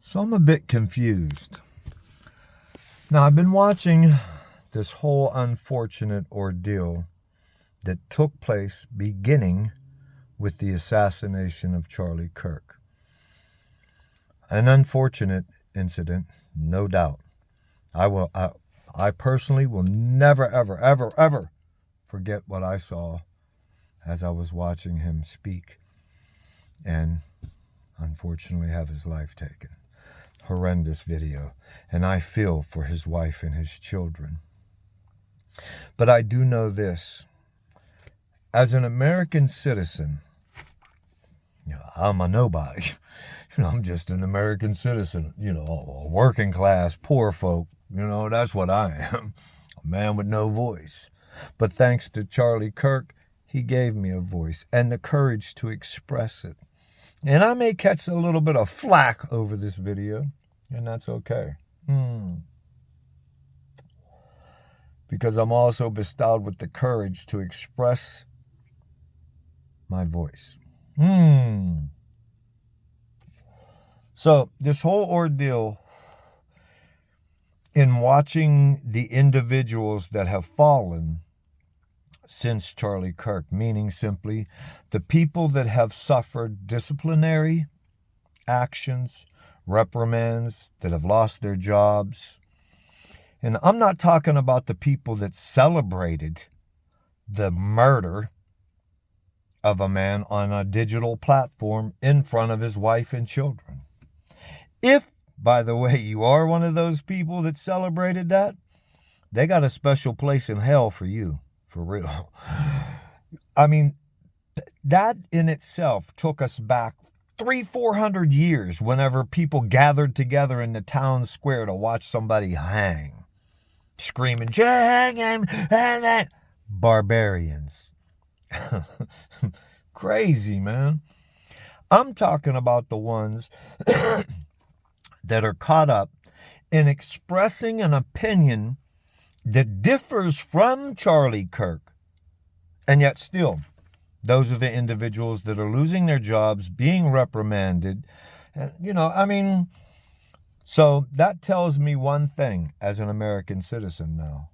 So I'm a bit confused. Now, I've been watching this whole unfortunate ordeal that took place beginning with the assassination of Charlie Kirk. An unfortunate incident, no doubt. I personally will never, ever forget what I saw as I was watching him speak and unfortunately have his life taken. Horrendous video, and I feel for his wife and his children. But I do know this. As an American citizen, I'm a nobody. I'm just an American citizen, a working class, poor folk. That's what I am. A man with no voice. But thanks to Charlie Kirk, he gave me a voice and the courage to express it. And I may catch a little bit of flack over this video, and that's okay. Because I'm also bestowed with the courage to express my voice. So this whole ordeal in watching the individuals that have fallen since Charlie Kirk, meaning simply the people that have suffered disciplinary actions, reprimands, that have lost their jobs. And I'm not talking about the people that celebrated the murder of a man on a digital platform in front of his wife and children. If, by the way, you are one of those people that celebrated that, they got a special place in hell for you. For real. I mean, that in itself took us back 300-400 years whenever people gathered together in the town square to watch somebody hang. Screaming, hang him, hang that. Barbarians. Crazy, man. I'm talking about the ones that are caught up in expressing an opinion that differs from Charlie Kirk. And yet still, those are the individuals that are losing their jobs, being reprimanded. So that tells me one thing as an American citizen now.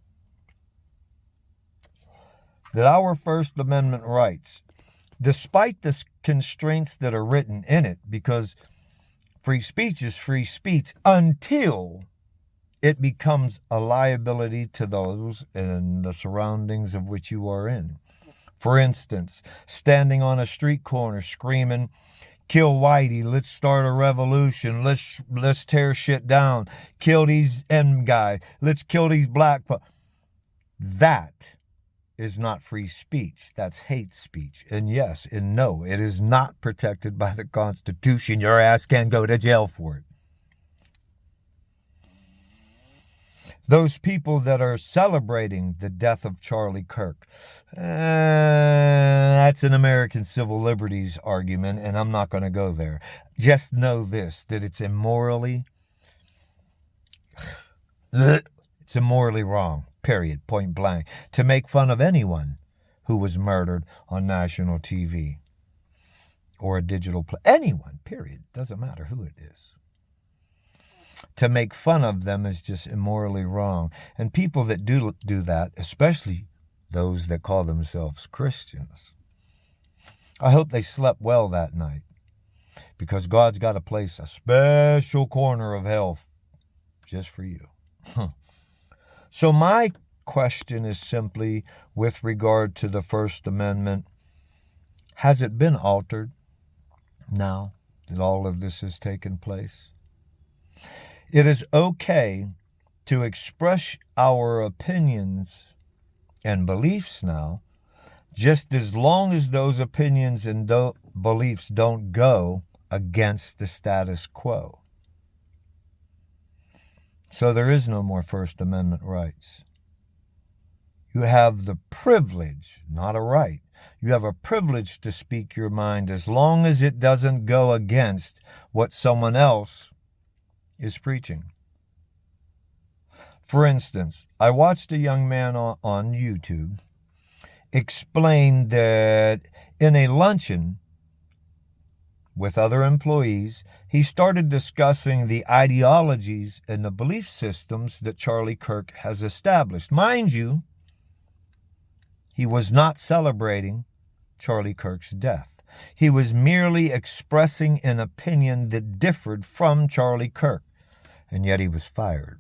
That our First Amendment rights, despite the constraints that are written in it, because free speech is free speech until it becomes a liability to those in the surroundings of which you are in. For instance, standing on a street corner screaming, kill Whitey, let's start a revolution, let's tear shit down, kill these M guys, let's kill these black folks. That is not free speech. That's hate speech. And yes and no, it is not protected by the Constitution. Your ass can go to jail for it. Those people that are celebrating the death of Charlie Kirk, that's an American civil liberties argument, and I'm not going to go there. Just know this, that it's immorally wrong, period, point blank, to make fun of anyone who was murdered on national TV or a digital anyone, period, doesn't matter who it is. To make fun of them is just immorally wrong. And people that do that, especially those that call themselves Christians, I hope they slept well that night, because God's got to place a special corner of hell just for you. So my question is simply with regard to the First Amendment, has it been altered now that all of this has taken place? It is okay to express our opinions and beliefs now, just as long as those opinions and beliefs don't go against the status quo. So there is no more First Amendment rights. You have the privilege, not a right. You have a privilege to speak your mind as long as it doesn't go against what someone else is preaching. For instance, I watched a young man on YouTube explain that in a luncheon with other employees, he started discussing the ideologies and the belief systems that Charlie Kirk has established. Mind you, he was not celebrating Charlie Kirk's death. He was merely expressing an opinion that differed from Charlie Kirk, and yet he was fired.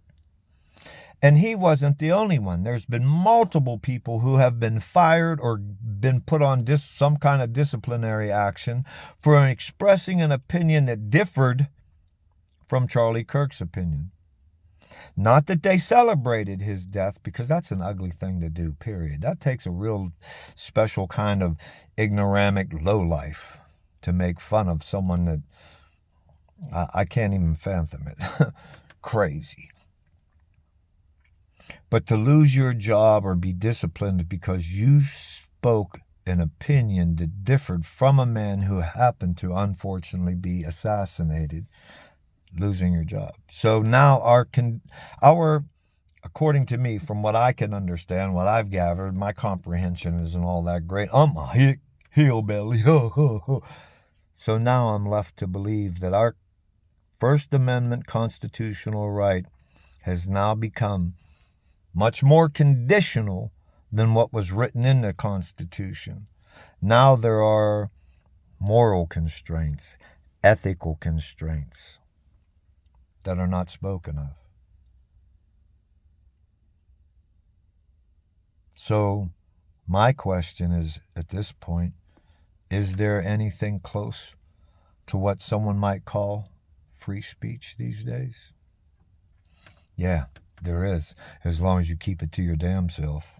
And he wasn't the only one. There's been multiple people who have been fired or been put on some kind of disciplinary action for expressing an opinion that differed from Charlie Kirk's opinion. Not that they celebrated his death, because that's an ugly thing to do, period. That takes a real special kind of ignoramic lowlife to make fun of someone that I can't even fathom it. Crazy. But to lose your job or be disciplined because you spoke an opinion that differed from a man who happened to unfortunately be assassinated, losing your job. So now our according to me, from what I can understand, what I've gathered, my comprehension isn't all that great. I'm a hillbilly. So now I'm left to believe that our First Amendment constitutional right has now become much more conditional than what was written in the Constitution. Now there are moral constraints, ethical constraints that are not spoken of. So my question is, at this point, is there anything close to what someone might call free speech these days? Yeah, there is, as long as you keep it to your damn self.